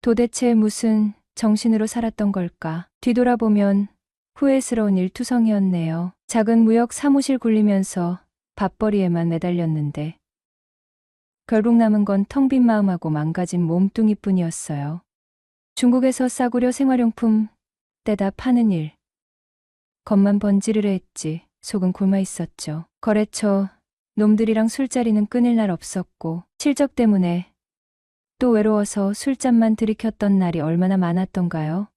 도대체 무슨 정신으로 살았던 걸까? 뒤돌아보면 후회스러운 일투성이었네요. 작은 무역 사무실 굴리면서 밥벌이에만 매달렸는데 결국 남은 건 텅 빈 마음하고 망가진 몸뚱이뿐이었어요. 중국에서 싸구려 생활용품 떼다 파는 일. 겉만 번지르르 했지 속은 굶어 있었죠. 거래처 놈들이랑 술자리는 끊일 날 없었고 실적 때문에 또 외로워서 술잔만 들이켰던 날이 얼마나 많았던가요?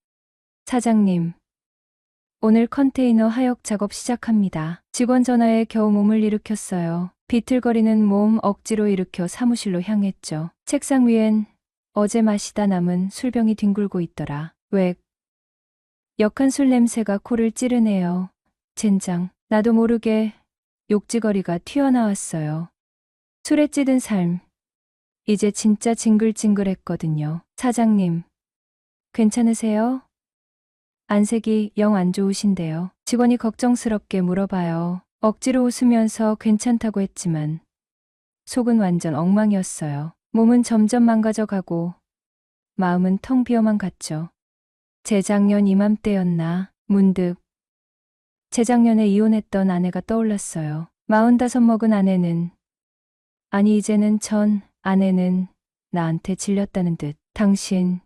사장님, 오늘 컨테이너 하역 작업 시작합니다. 직원 전화에 겨우 몸을 일으켰어요. 비틀거리는 몸 억지로 일으켜 사무실로 향했죠. 책상 위엔 어제 마시다 남은 술병이 뒹굴고 있더라. 왜? 역한 술 냄새가 코를 찌르네요. 젠장, 나도 모르게 욕지거리가 튀어나왔어요. 술에 찌든 삶. 이제 진짜 징글징글했거든요. 사장님, 괜찮으세요? 안색이 영 안 좋으신데요. 직원이 걱정스럽게 물어봐요. 억지로 웃으면서 괜찮다고 했지만 속은 완전 엉망이었어요. 몸은 점점 망가져가고 마음은 텅 비어만 갔죠. 재작년 이맘때였나 문득 재작년에 이혼했던 아내가 떠올랐어요. 45 먹은 아내는 아니 이제는 전 아내는 나한테 질렸다는 듯 당신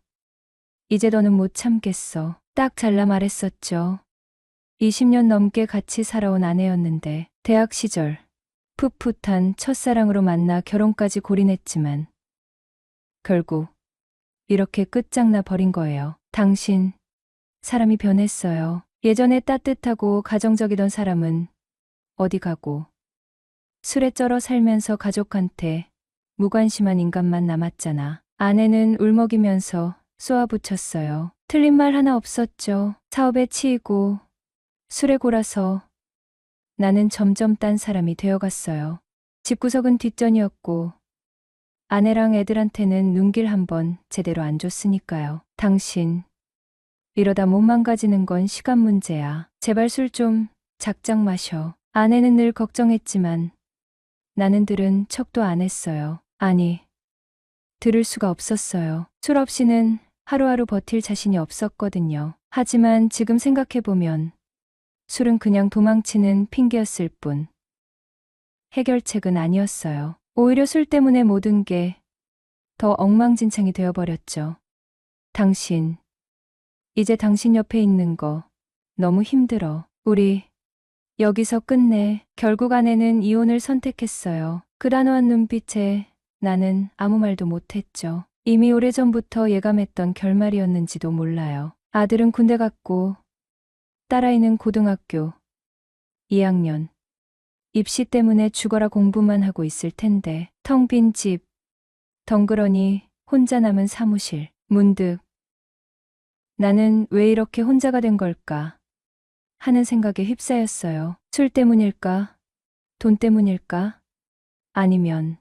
이제 더는 못 참겠어. 딱 잘라 말했었죠. 20년 넘게 같이 살아온 아내였는데 대학 시절 풋풋한 첫사랑으로 만나 결혼까지 골인했지만 결국 이렇게 끝장나 버린 거예요. 당신 사람이 변했어요. 예전에 따뜻하고 가정적이던 사람은 어디 가고 술에 쩔어 살면서 가족한테 무관심한 인간만 남았잖아. 아내는 울먹이면서 쏘아붙였어요. 틀린 말 하나 없었죠. 사업에 치이고 술에 골아서 나는 점점 딴 사람이 되어갔어요. 집구석은 뒷전이었고 아내랑 애들한테는 눈길 한번 제대로 안 줬으니까요. 당신 이러다 몸 망가지는 건 시간 문제야. 제발 술 좀 작작 마셔. 아내는 늘 걱정했지만 나는 들은 척도 안 했어요. 아니, 들을 수가 없었어요. 술 없이는 하루하루 버틸 자신이 없었거든요. 하지만 지금 생각해보면 술은 그냥 도망치는 핑계였을 뿐 해결책은 아니었어요. 오히려 술 때문에 모든 게 더 엉망진창이 되어버렸죠. 당신, 이제 당신 옆에 있는 거 너무 힘들어. 우리 여기서 끝내. 결국 아내는 이혼을 선택했어요. 그 단호한 눈빛에 나는 아무 말도 못했죠. 이미 오래전부터 예감했던 결말이었는지도 몰라요. 아들은 군대 갔고 딸아이는 고등학교 2학년. 입시 때문에 죽어라 공부만 하고 있을 텐데 텅 빈 집, 덩그러니 혼자 남은 사무실. 문득 나는 왜 이렇게 혼자가 된 걸까 하는 생각에 휩싸였어요. 술 때문일까? 돈 때문일까? 아니면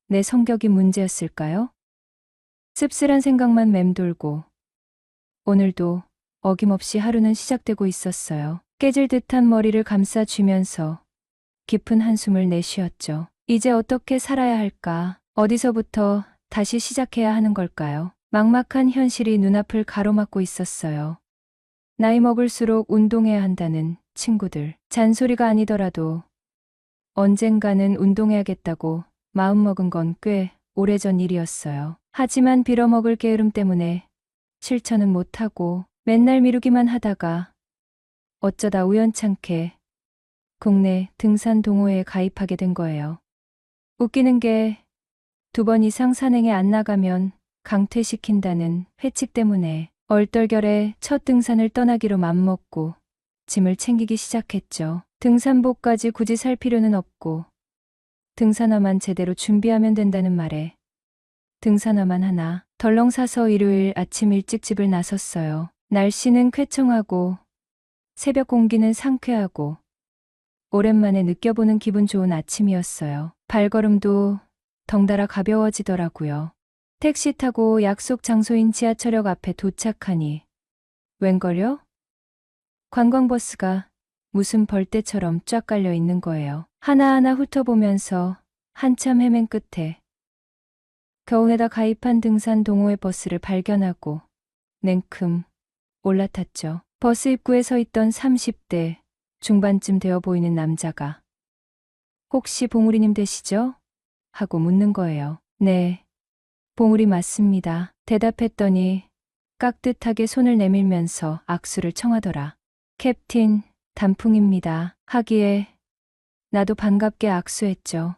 내 성격이 문제였을까요? 씁쓸한 생각만 맴돌고 오늘도 어김없이 하루는 시작되고 있었어요. 깨질 듯한 머리를 감싸쥐면서 깊은 한숨을 내쉬었죠. 이제 어떻게 살아야 할까? 어디서부터 다시 시작해야 하는 걸까요? 막막한 현실이 눈앞을 가로막고 있었어요. 나이 먹을수록 운동해야 한다는 친구들. 잔소리가 아니더라도 언젠가는 운동해야겠다고 마음먹은 건 꽤 오래전 일이었어요. 하지만 빌어먹을 게으름 때문에 실천은 못하고 맨날 미루기만 하다가 어쩌다 우연찮게 국내 등산 동호회에 가입하게 된 거예요. 웃기는 게 2번 이상 산행에 안 나가면 강퇴시킨다는 회칙 때문에 얼떨결에 첫 등산을 떠나기로 맘먹고 짐을 챙기기 시작했죠. 등산복까지 굳이 살 필요는 없고 등산화만 제대로 준비하면 된다는 말에 등산화만 하나 덜렁 사서 일요일 아침 일찍 집을 나섰어요. 날씨는 쾌청하고 새벽 공기는 상쾌하고 오랜만에 느껴보는 기분 좋은 아침이었어요. 발걸음도 덩달아 가벼워지더라고요. 택시 타고 약속 장소인 지하철역 앞에 도착하니 웬걸요? 관광버스가 무슨 벌떼처럼 쫙 깔려 있는 거예요. 하나하나 훑어보면서 한참 헤맨 끝에 겨우내다 가입한 등산 동호회 버스를 발견하고 냉큼 올라탔죠. 버스 입구에 서 있던 30대 중반쯤 되어 보이는 남자가 혹시 봉우리님 되시죠? 하고 묻는 거예요. 네, 봉우리 맞습니다. 대답했더니 깍듯하게 손을 내밀면서 악수를 청하더라. 캡틴 단풍입니다. 하기에 나도 반갑게 악수했죠.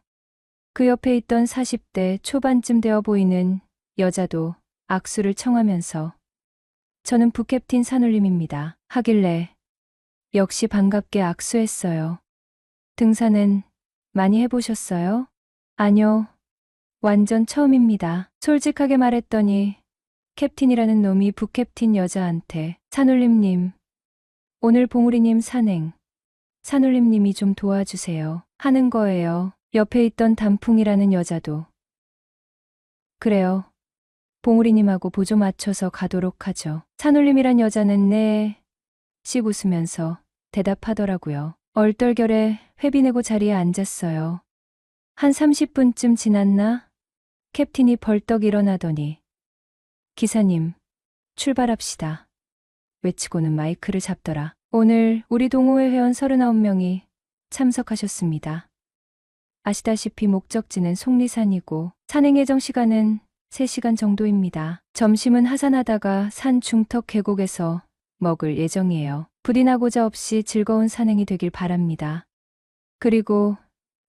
그 옆에 있던 40대 초반쯤 되어 보이는 여자도 악수를 청하면서 저는 부캡틴 산울림입니다. 하길래 역시 반갑게 악수했어요. 등산은 많이 해보셨어요? 아니요. 완전 처음입니다. 솔직하게 말했더니 캡틴이라는 놈이 부캡틴 여자한테 산울림님, 오늘 봉우리님 산행, 산울림님이 좀 도와주세요. 하는 거예요. 옆에 있던 단풍이라는 여자도 그래요. 봉우리님하고 보조 맞춰서 가도록 하죠. 산울림이란 여자는 네, 씩 웃으면서 대답하더라고요. 얼떨결에 회비 내고 자리에 앉았어요. 한 30분쯤 지났나? 캡틴이 벌떡 일어나더니 기사님, 출발합시다. 외치고는 마이크를 잡더라. 오늘 우리 동호회 회원 39명이 참석하셨습니다. 아시다시피 목적지는 속리산이고 산행 예정 시간은 3시간 정도입니다. 점심은 하산하다가 산 중턱 계곡에서 먹을 예정이에요. 불이 나고자 없이 즐거운 산행이 되길 바랍니다. 그리고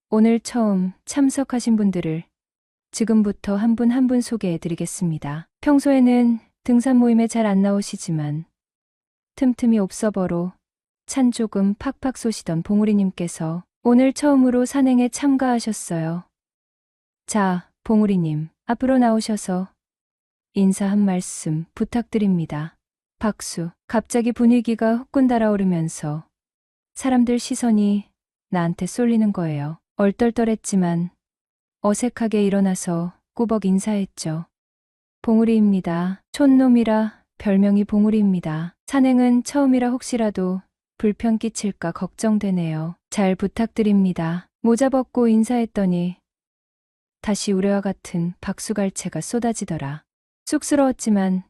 오늘 처음 참석하신 분들을 지금부터 한 분 한 분 소개해 드리겠습니다. 평소에는 등산 모임에 잘 안 나오시지만 틈틈이 옵서버로 찬 조금 팍팍 쏘시던 봉우리님께서 오늘 처음으로 산행에 참가하셨어요. 자, 봉우리님, 앞으로 나오셔서 인사 한 말씀 부탁드립니다. 박수. 갑자기 분위기가 후끈 달아오르면서 사람들 시선이 나한테 쏠리는 거예요. 얼떨떨했지만 어색하게 일어나서 꾸벅 인사했죠. 봉우리입니다. 촌놈이라 별명이 봉우리입니다. 산행은 처음이라 혹시라도 불편 끼칠까 걱정되네요. 잘 부탁드립니다. 모자 벗고 인사했더니 다시 우레와 같은 박수갈채가 쏟아지더라. 쑥스러웠지만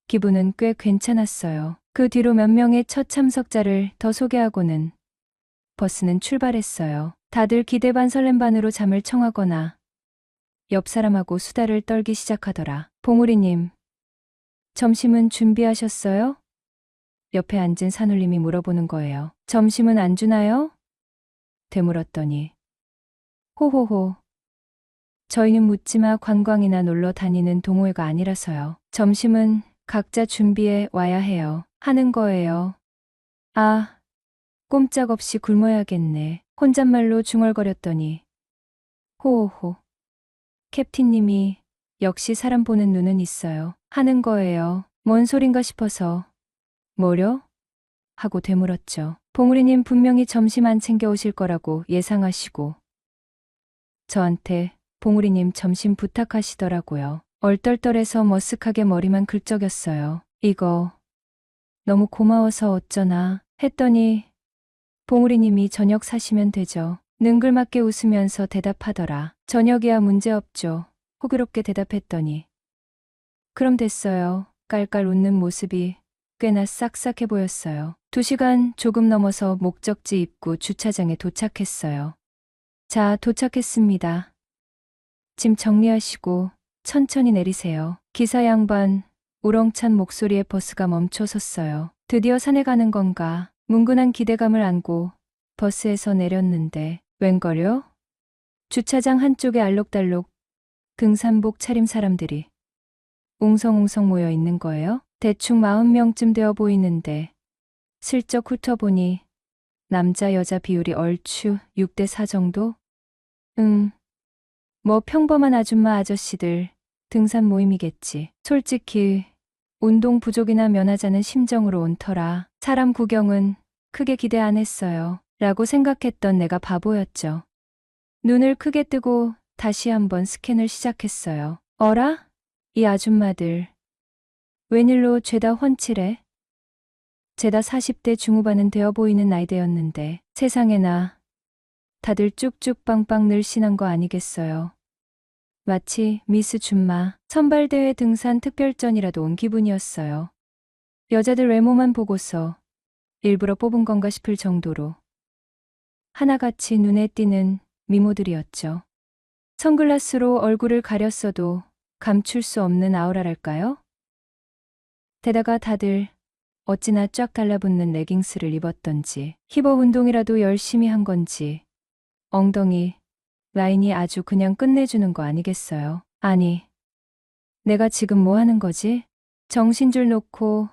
기분은 꽤 괜찮았어요. 그 뒤로 몇 명의 첫 참석자를 더 소개하고는 버스는 출발했어요. 다들 기대 반 설렘 반으로 잠을 청하거나 옆 사람하고 수다를 떨기 시작하더라. 봉우리님, 점심은 준비하셨어요? 옆에 앉은 산울림이 물어보는 거예요. 점심은 안 주나요? 되물었더니 호호호. 저희는 묻지마 관광이나 놀러 다니는 동호회가 아니라서요. 점심은 각자 준비해 와야 해요. 하는 거예요. 아, 꼼짝없이 굶어야겠네. 혼잣말로 중얼거렸더니 호호호. 캡틴님이 역시 사람 보는 눈은 있어요. 하는 거예요. 뭔 소린가 싶어서 뭐려? 하고 되물었죠. 봉우리님 분명히 점심 안 챙겨 오실 거라고 예상하시고 저한테 봉우리님 점심 부탁하시더라고요. 얼떨떨해서 머쓱하게 머리만 긁적였어요. 이거 너무 고마워서 어쩌나 했더니 봉우리님이 저녁 사시면 되죠. 능글맞게 웃으면서 대답하더라. 저녁이야 문제없죠. 호기롭게 대답했더니 그럼 됐어요. 깔깔 웃는 모습이 꽤나 싹싹해 보였어요. 2시간 조금 넘어서 목적지 입구 주차장에 도착했어요. 자, 도착했습니다. 짐 정리하시고 천천히 내리세요. 기사 양반 우렁찬 목소리에 버스가 멈춰 섰어요. 드디어 산에 가는 건가 뭉근한 기대감을 안고 버스에서 내렸는데 웬걸요? 주차장 한쪽에 알록달록 등산복 차림 사람들이 웅성웅성 모여 있는 거예요. 대충 40명쯤 되어 보이는데 슬쩍 훑어보니 남자 여자 비율이 얼추 6대 4 정도? 뭐 평범한 아줌마 아저씨들 등산 모임이겠지. 솔직히 운동 부족이나 면하자는 심정으로 온 터라 사람 구경은 크게 기대 안 했어요. 라고 생각했던 내가 바보였죠. 눈을 크게 뜨고 다시 한번 스캔을 시작했어요. 어라? 이 아줌마들 웬일로 죄다 훤칠해? 죄다 40대 중후반은 되어 보이는 나이대였는데 세상에나 다들 쭉쭉 빵빵 늘씬한 거 아니겠어요. 마치 미스 준마 선발대회 등산 특별전이라도 온 기분이었어요. 여자들 외모만 보고서 일부러 뽑은 건가 싶을 정도로 하나같이 눈에 띄는 미모들이었죠. 선글라스로 얼굴을 가렸어도 감출 수 없는 아우라랄까요? 게다가 다들 어찌나 쫙 달라붙는 레깅스를 입었던지 힙업 운동이라도 열심히 한 건지 엉덩이 라인이 아주 그냥 끝내주는 거 아니겠어요? 아니, 내가 지금 뭐 하는 거지? 정신줄 놓고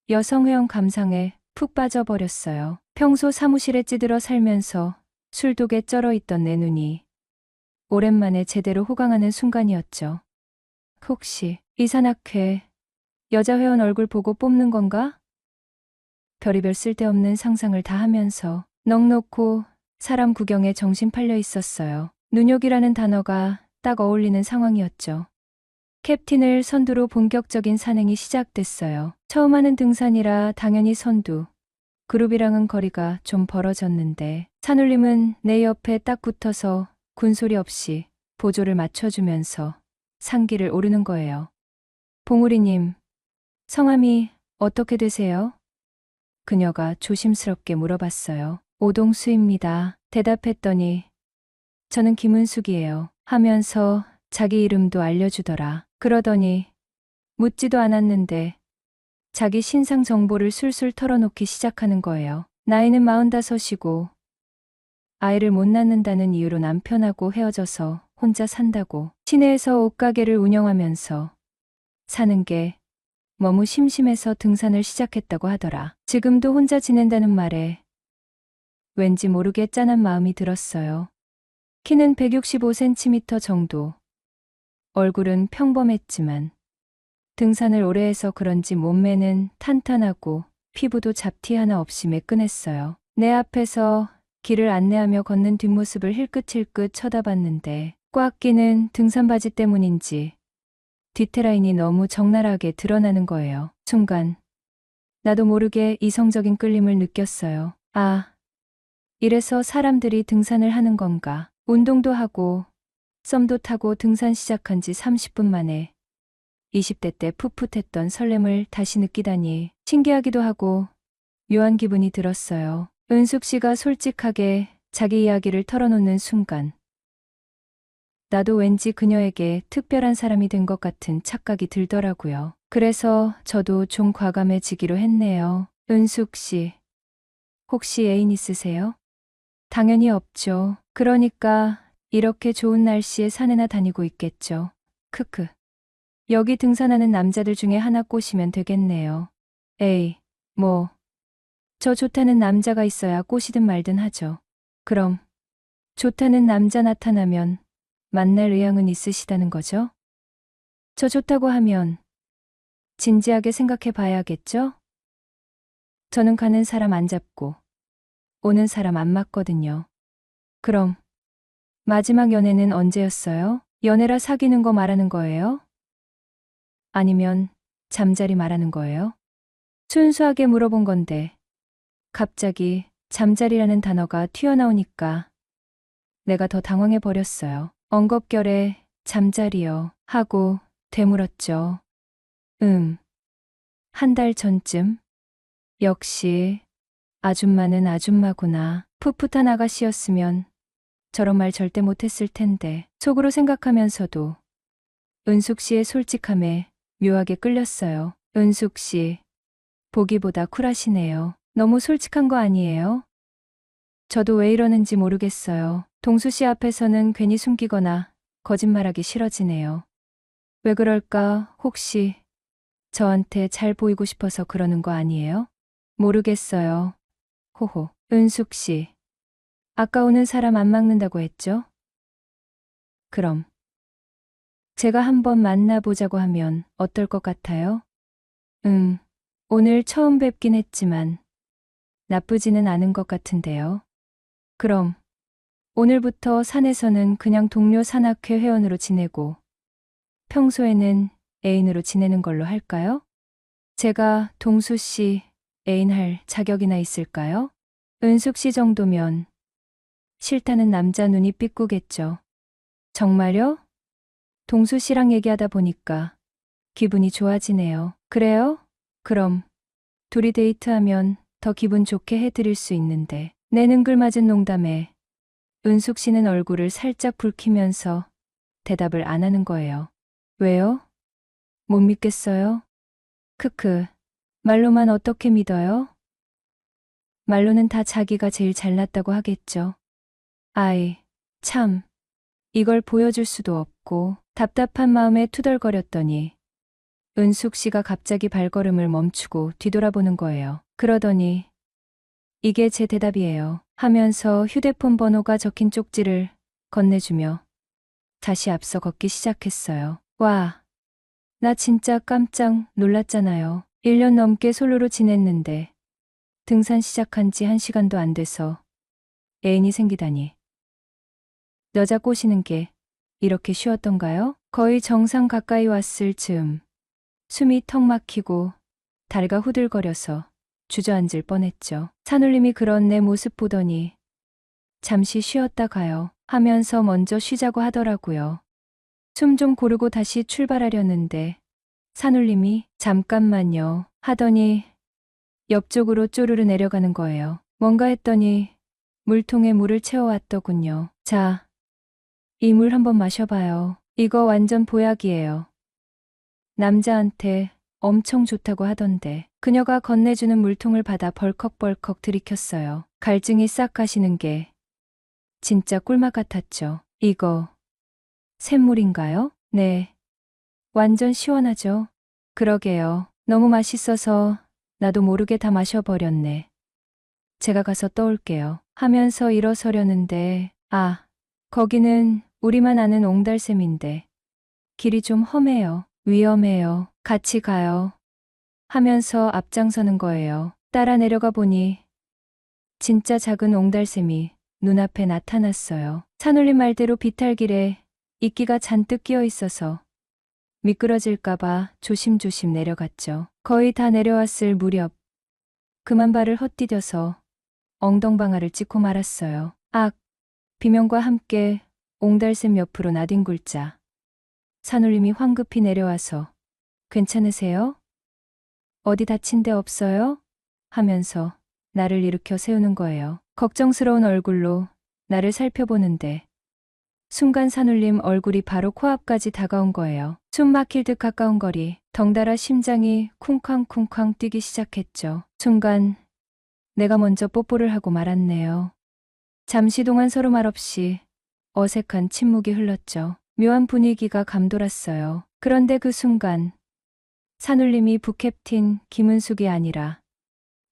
여성회원 감상에 푹 빠져버렸어요. 평소 사무실에 찌들어 살면서 술독에 쩔어 있던 내 눈이 오랜만에 제대로 호강하는 순간이었죠. 혹시 이산학회 여자 회원 얼굴 보고 뽑는 건가? 별의별 쓸데없는 상상을 다 하면서 넋 놓고 사람 구경에 정신 팔려 있었어요. 눈욕이라는 단어가 딱 어울리는 상황이었죠. 캡틴을 선두로 본격적인 산행이 시작됐어요. 처음 하는 등산이라 당연히 선두. 그룹이랑은 거리가 좀 벌어졌는데 산울림은 내 옆에 딱 붙어서 군소리 없이 보조를 맞춰주면서 상기를 오르는 거예요. 봉우리님, 성함이 어떻게 되세요? 그녀가 조심스럽게 물어봤어요. 오동수입니다. 대답했더니 저는 김은숙이에요. 하면서 자기 이름도 알려주더라. 그러더니 묻지도 않았는데 자기 신상 정보를 술술 털어놓기 시작하는 거예요. 나이는 45이고 아이를 못 낳는다는 이유로 남편하고 헤어져서 혼자 산다고 시내에서 옷가게를 운영하면서 사는 게 너무 심심해서 등산을 시작했다고 하더라. 지금도 혼자 지낸다는 말에 왠지 모르게 짠한 마음이 들었어요. 키는 165cm 정도. 얼굴은 평범했지만 등산을 오래 해서 그런지 몸매는 탄탄하고 피부도 잡티 하나 없이 매끈했어요. 내 앞에서 길을 안내하며 걷는 뒷모습을 힐끗힐끗 쳐다봤는데 꽉 끼는 등산 바지 때문인지 뒤태라인이 너무 적나라하게 드러나는 거예요. 순간 나도 모르게 이성적인 끌림을 느꼈어요. 아, 이래서 사람들이 등산을 하는 건가. 운동도 하고 썸도 타고 등산 시작한 지 30분 만에 20대 때 풋풋했던 설렘을 다시 느끼다니 신기하기도 하고 묘한 기분이 들었어요. 은숙 씨가 솔직하게 자기 이야기를 털어놓는 순간 나도 왠지 그녀에게 특별한 사람이 된 것 같은 착각이 들더라고요. 그래서 저도 좀 과감해지기로 했네요. 은숙 씨, 혹시 애인 있으세요? 당연히 없죠. 그러니까 이렇게 좋은 날씨에 산에나 다니고 있겠죠. 크크. 여기 등산하는 남자들 중에 하나 꼬시면 되겠네요. 에이, 뭐. 저 좋다는 남자가 있어야 꼬시든 말든 하죠. 그럼 좋다는 남자 나타나면 만날 의향은 있으시다는 거죠? 저 좋다고 하면 진지하게 생각해 봐야겠죠? 저는 가는 사람 안 잡고 오는 사람 안 맞거든요. 그럼 마지막 연애는 언제였어요? 연애라 사귀는 거 말하는 거예요? 아니면 잠자리 말하는 거예요? 순수하게 물어본 건데 갑자기 잠자리라는 단어가 튀어나오니까 내가 더 당황해 버렸어요. 엉겁결에 잠자리요 하고 되물었죠. 한 달 전쯤? 역시 아줌마는 아줌마구나. 풋풋한 아가씨였으면 저런 말 절대 못했을 텐데 속으로 생각하면서도 은숙 씨의 솔직함에 묘하게 끌렸어요. 은숙 씨, 보기보다 쿨하시네요. 너무 솔직한 거 아니에요? 저도 왜 이러는지 모르겠어요. 동수 씨 앞에서는 괜히 숨기거나 거짓말하기 싫어지네요. 왜 그럴까? 혹시 저한테 잘 보이고 싶어서 그러는 거 아니에요? 모르겠어요. 호호. 은숙 씨, 아까 오는 사람 안 막는다고 했죠? 그럼 제가 한번 만나보자고 하면 어떨 것 같아요? 오늘 처음 뵙긴 했지만 나쁘지는 않은 것 같은데요. 그럼 오늘부터 산에서는 그냥 동료 산악회 회원으로 지내고 평소에는 애인으로 지내는 걸로 할까요? 제가 동수 씨 애인 할 자격이나 있을까요? 은숙 씨 정도면 싫다는 남자 눈이 삐꾸겠죠. 정말요? 동수 씨랑 얘기하다 보니까 기분이 좋아지네요. 그래요? 그럼 둘이 데이트하면 더 기분 좋게 해드릴 수 있는데. 내 능글맞은 농담에 은숙 씨는 얼굴을 살짝 붉히면서 대답을 안 하는 거예요. 왜요? 못 믿겠어요? 크크. 말로만 어떻게 믿어요? 말로는 다 자기가 제일 잘났다고 하겠죠. 아이, 참. 이걸 보여줄 수도 없고 답답한 마음에 투덜거렸더니 은숙 씨가 갑자기 발걸음을 멈추고 뒤돌아보는 거예요. 그러더니 이게 제 대답이에요 하면서 휴대폰 번호가 적힌 쪽지를 건네주며 다시 앞서 걷기 시작했어요. 와, 나 진짜 깜짝 놀랐잖아요. 1년 넘게 솔로로 지냈는데 등산 시작한 지 1시간도 안 돼서 애인이 생기다니. 여자 꼬시는 게 이렇게 쉬웠던가요? 거의 정상 가까이 왔을 즈음 숨이 턱 막히고 다리가 후들거려서 주저앉을 뻔했죠. 산울림이 그런 내 모습 보더니 잠시 쉬었다 가요 하면서 먼저 쉬자고 하더라고요. 숨 좀 고르고 다시 출발하려는데 산울림이 잠깐만요 하더니 옆쪽으로 쪼르르 내려가는 거예요. 뭔가 했더니 물통에 물을 채워왔더군요. 자, 이 물 한번 마셔봐요. 이거 완전 보약이에요. 남자한테 엄청 좋다고 하던데. 그녀가 건네주는 물통을 받아 벌컥벌컥 들이켰어요. 갈증이 싹 가시는 게 진짜 꿀맛 같았죠. 이거 샘물인가요? 네. 완전 시원하죠? 그러게요. 너무 맛있어서 나도 모르게 다 마셔버렸네. 제가 가서 떠올게요. 하면서 일어서려는데 거기는 우리만 아는 옹달샘인데 길이 좀 험해요. 위험해요. 같이 가요. 하면서 앞장서는 거예요. 따라 내려가 보니 진짜 작은 옹달샘이 눈앞에 나타났어요. 산울림 말대로 비탈길에 이끼가 잔뜩 끼어 있어서 미끄러질까봐 조심조심 내려갔죠. 거의 다 내려왔을 무렵 그만 발을 헛디뎌서 엉덩방아를 찍고 말았어요. 비명과 함께 옹달샘 옆으로 나뒹굴자 산울림이 황급히 내려와서 괜찮으세요? 어디 다친 데 없어요? 하면서 나를 일으켜 세우는 거예요. 걱정스러운 얼굴로 나를 살펴보는데 순간 산울림 얼굴이 바로 코앞까지 다가온 거예요. 숨 막힐 듯 가까운 거리, 덩달아 심장이 쿵쾅쿵쾅 뛰기 시작했죠. 순간 내가 먼저 뽀뽀를 하고 말았네요. 잠시 동안 서로 말없이 어색한 침묵이 흘렀죠. 묘한 분위기가 감돌았어요. 그런데 그 순간 산울림이 부캡틴 김은숙이 아니라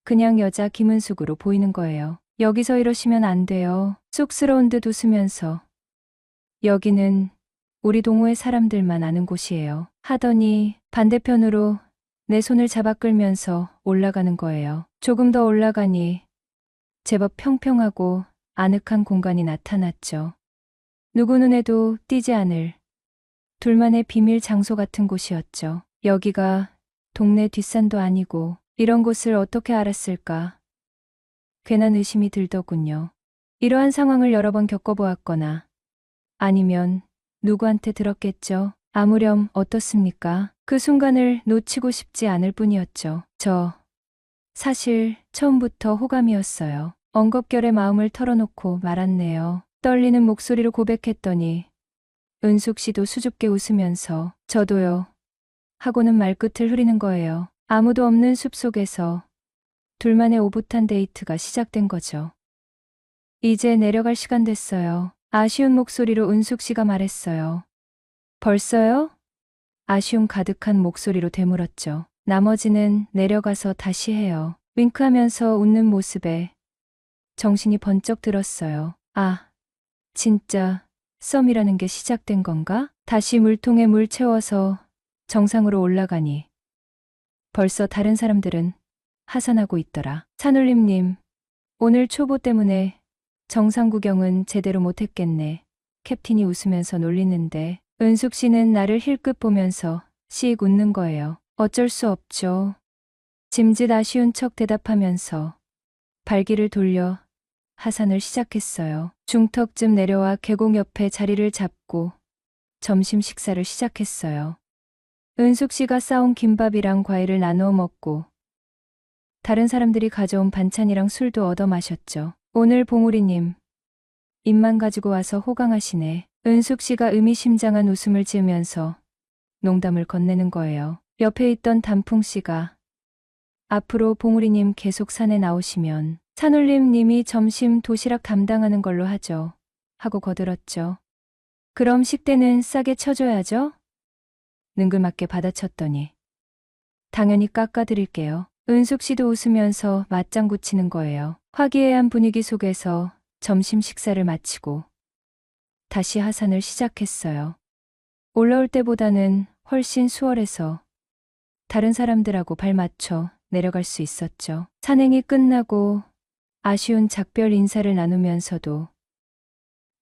그냥 여자 김은숙으로 보이는 거예요. 여기서 이러시면 안 돼요. 쑥스러운 듯 웃으면서 여기는 우리 동호회 사람들만 아는 곳이에요. 하더니 반대편으로 내 손을 잡아 끌면서 올라가는 거예요. 조금 더 올라가니 제법 평평하고 아늑한 공간이 나타났죠. 누구 눈에도 띄지 않을 둘만의 비밀 장소 같은 곳이었죠. 여기가 동네 뒷산도 아니고 이런 곳을 어떻게 알았을까? 괜한 의심이 들더군요. 이러한 상황을 여러 번 겪어보았거나 아니면 누구한테 들었겠죠. 아무렴 어떻습니까? 그 순간을 놓치고 싶지 않을 뿐이었죠. 사실 처음부터 호감이었어요. 엉겁결에 마음을 털어놓고 말았네요. 떨리는 목소리로 고백했더니 은숙 씨도 수줍게 웃으면서 저도요. 하고는 말끝을 흐리는 거예요. 아무도 없는 숲속에서 둘만의 오붓한 데이트가 시작된 거죠. 이제 내려갈 시간 됐어요. 아쉬운 목소리로 은숙 씨가 말했어요. 벌써요? 아쉬움 가득한 목소리로 되물었죠. 나머지는 내려가서 다시 해요. 윙크하면서 웃는 모습에 정신이 번쩍 들었어요. 진짜 썸이라는 게 시작된 건가? 다시 물통에 물 채워서 정상으로 올라가니 벌써 다른 사람들은 하산하고 있더라. 산울림님, 오늘 초보 때문에 정상 구경은 제대로 못했겠네. 캡틴이 웃으면서 놀리는데 은숙 씨는 나를 힐끗 보면서 씩 웃는 거예요. 어쩔 수 없죠. 짐짓 아쉬운 척 대답하면서 발길을 돌려 하산을 시작했어요. 중턱쯤 내려와 계곡 옆에 자리를 잡고 점심 식사를 시작했어요. 은숙 씨가 싸온 김밥이랑 과일을 나누어 먹고 다른 사람들이 가져온 반찬이랑 술도 얻어 마셨죠. 오늘 봉우리님 입만 가지고 와서 호강하시네. 은숙 씨가 의미심장한 웃음을 지으면서 농담을 건네는 거예요. 옆에 있던 단풍 씨가 앞으로 봉우리님 계속 산에 나오시면 산울림 님이 점심 도시락 담당하는 걸로 하죠. 하고 거들었죠. 그럼 식대는 싸게 쳐줘야죠? 능글맞게 받아쳤더니 당연히 깎아드릴게요. 은숙 씨도 웃으면서 맞장구 치는 거예요. 화기애애한 분위기 속에서 점심 식사를 마치고 다시 하산을 시작했어요. 올라올 때보다는 훨씬 수월해서 다른 사람들하고 발 맞춰 내려갈 수 있었죠. 산행이 끝나고 아쉬운 작별 인사를 나누면서도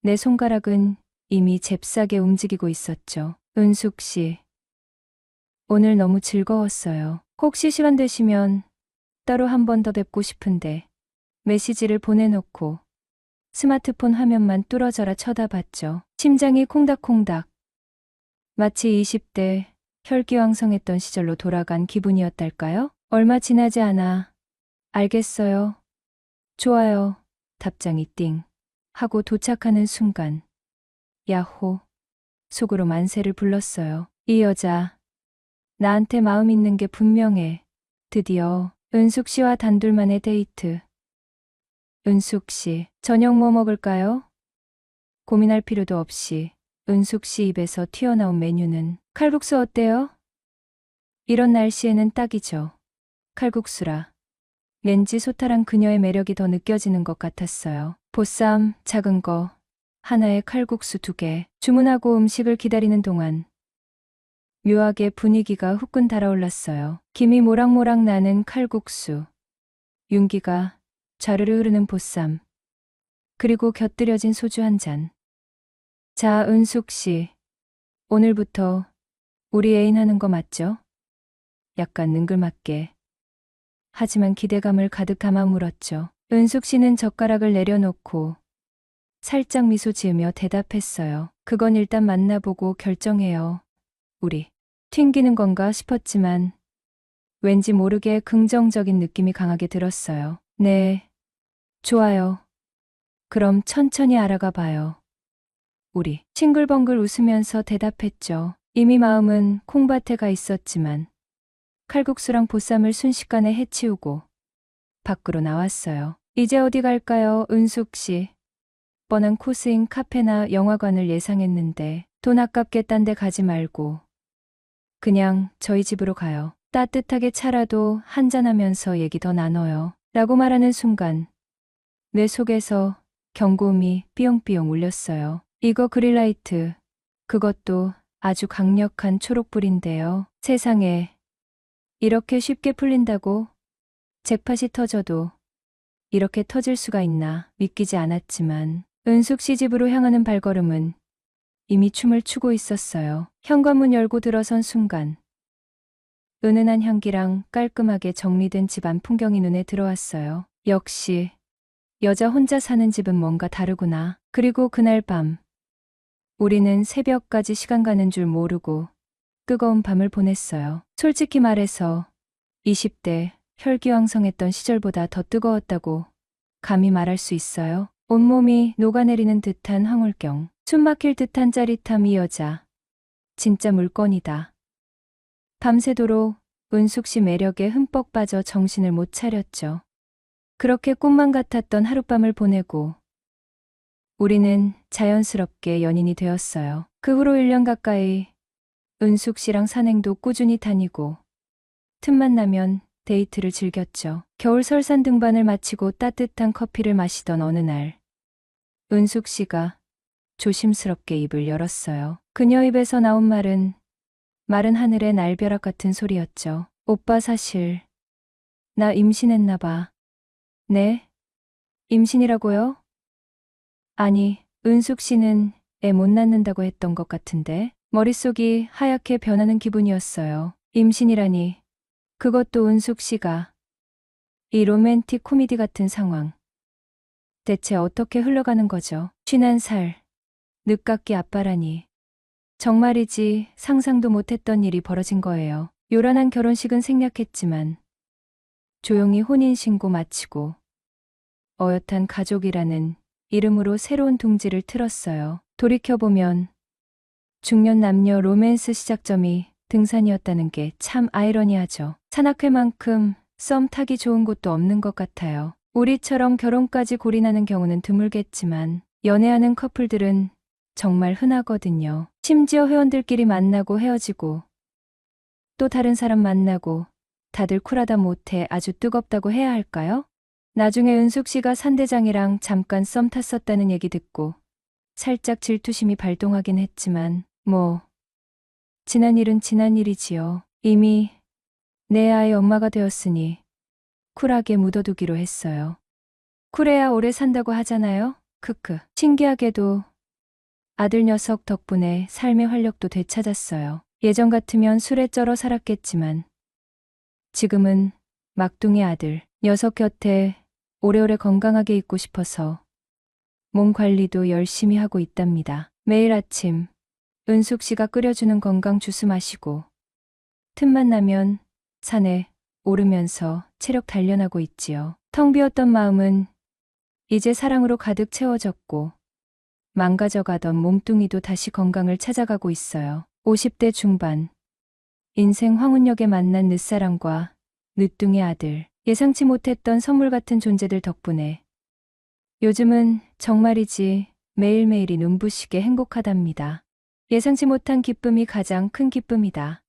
내 손가락은 이미 잽싸게 움직이고 있었죠. 은숙 씨, 오늘 너무 즐거웠어요. 혹시 시간 되시면 따로 한 번 더 뵙고 싶은데 메시지를 보내놓고 스마트폰 화면만 뚫어져라 쳐다봤죠. 심장이 콩닥콩닥. 마치 20대 혈기왕성했던 시절로 돌아간 기분이었달까요? 얼마 지나지 않아 알겠어요. 좋아요. 답장이 띵 하고 도착하는 순간 야호 속으로 만세를 불렀어요. 이 여자 나한테 마음 있는 게 분명해. 드디어 은숙 씨와 단둘만의 데이트. 은숙 씨, 저녁 뭐 먹을까요? 고민할 필요도 없이 은숙 씨 입에서 튀어나온 메뉴는 칼국수 어때요? 이런 날씨에는 딱이죠. 칼국수라. 왠지 소탈한 그녀의 매력이 더 느껴지는 것 같았어요. 보쌈, 작은 거, 하나에 칼국수 2개. 주문하고 음식을 기다리는 동안 묘하게 분위기가 후끈 달아올랐어요. 김이 모락모락 나는 칼국수, 윤기가 자르르 흐르는 보쌈, 그리고 곁들여진 소주 한 잔. 자, 은숙 씨, 오늘부터 우리 애인 하는 거 맞죠? 약간 능글맞게. 하지만 기대감을 가득 담아 물었죠. 은숙 씨는 젓가락을 내려놓고 살짝 미소 지으며 대답했어요. 그건 일단 만나보고 결정해요. 우리. 튕기는 건가 싶었지만 왠지 모르게 긍정적인 느낌이 강하게 들었어요. 네, 좋아요. 그럼 천천히 알아가 봐요. 우리. 싱글벙글 웃으면서 대답했죠. 이미 마음은 콩밭에 가 있었지만 칼국수랑 보쌈을 순식간에 해치우고 밖으로 나왔어요. 이제 어디 갈까요, 은숙 씨? 뻔한 코스인 카페나 영화관을 예상했는데 돈 아깝게 딴 데 가지 말고 그냥 저희 집으로 가요. 따뜻하게 차라도 한잔하면서 얘기 더 나눠요. 라고 말하는 순간 뇌 속에서 경고음이 삐용삐용 울렸어요. 이거 그릴라이트. 그것도 아주 강력한 초록불인데요. 세상에 이렇게 쉽게 풀린다고? 잭팟이 터져도 이렇게 터질 수가 있나 믿기지 않았지만 은숙 씨 집으로 향하는 발걸음은 이미 춤을 추고 있었어요. 현관문 열고 들어선 순간 은은한 향기랑 깔끔하게 정리된 집안 풍경이 눈에 들어왔어요. 역시 여자 혼자 사는 집은 뭔가 다르구나. 그리고 그날 밤 우리는 새벽까지 시간 가는 줄 모르고 뜨거운 밤을 보냈어요. 솔직히 말해서 20대 혈기왕성했던 시절보다 더 뜨거웠다고 감히 말할 수 있어요. 온몸이 녹아내리는 듯한 황홀경, 숨막힐 듯한 짜릿함. 이 여자 진짜 물건이다. 밤새도록 은숙 씨 매력에 흠뻑 빠져 정신을 못 차렸죠. 그렇게 꿈만 같았던 하룻밤을 보내고 우리는 자연스럽게 연인이 되었어요. 그 후로 1년 가까이 은숙 씨랑 산행도 꾸준히 다니고 틈만 나면 데이트를 즐겼죠. 겨울 설산 등반을 마치고 따뜻한 커피를 마시던 어느 날 은숙 씨가 조심스럽게 입을 열었어요. 그녀 입에서 나온 말은 마른 하늘의 날벼락 같은 소리였죠. 오빠 사실 나 임신했나 봐. 네? 임신이라고요? 아니, 은숙 씨는 애 못 낳는다고 했던 것 같은데 머릿속이 하얗게 변하는 기분이었어요. 임신이라니. 그것도 은숙 씨가. 이 로맨틱 코미디 같은 상황. 대체 어떻게 흘러가는 거죠? 51살. 늦깎이 아빠라니. 정말이지 상상도 못했던 일이 벌어진 거예요. 요란한 결혼식은 생략했지만 조용히 혼인신고 마치고 어엿한 가족이라는 이름으로 새로운 둥지를 틀었어요. 돌이켜보면 중년 남녀 로맨스 시작점이 등산이었다는 게 참 아이러니하죠. 산악회만큼 썸 타기 좋은 곳도 없는 것 같아요. 우리처럼 결혼까지 골인하는 경우는 드물겠지만 연애하는 커플들은 정말 흔하거든요. 심지어 회원들끼리 만나고 헤어지고 또 다른 사람 만나고 다들 쿨하다 못해 아주 뜨겁다고 해야 할까요? 나중에 은숙 씨가 산대장이랑 잠깐 썸 탔었다는 얘기 듣고 살짝 질투심이 발동하긴 했지만 지난 일은 지난 일이지요. 이미 내 아이 엄마가 되었으니 쿨하게 묻어두기로 했어요. 쿨해야 오래 산다고 하잖아요. 크크. 신기하게도 아들 녀석 덕분에 삶의 활력도 되찾았어요. 예전 같으면 술에 쩔어 살았겠지만 지금은 막둥이 아들 녀석 곁에 오래오래 건강하게 있고 싶어서 몸 관리도 열심히 하고 있답니다. 매일 아침 은숙 씨가 끓여주는 건강 주스 마시고 틈만 나면 산에 오르면서 체력 단련하고 있지요. 텅 비었던 마음은 이제 사랑으로 가득 채워졌고 망가져가던 몸뚱이도 다시 건강을 찾아가고 있어요. 50대 중반 인생 황혼역에 만난 늦사랑과 늦둥이 아들 예상치 못했던 선물 같은 존재들 덕분에 요즘은 정말이지 매일매일이 눈부시게 행복하답니다. 예상치 못한 기쁨이 가장 큰 기쁨이다.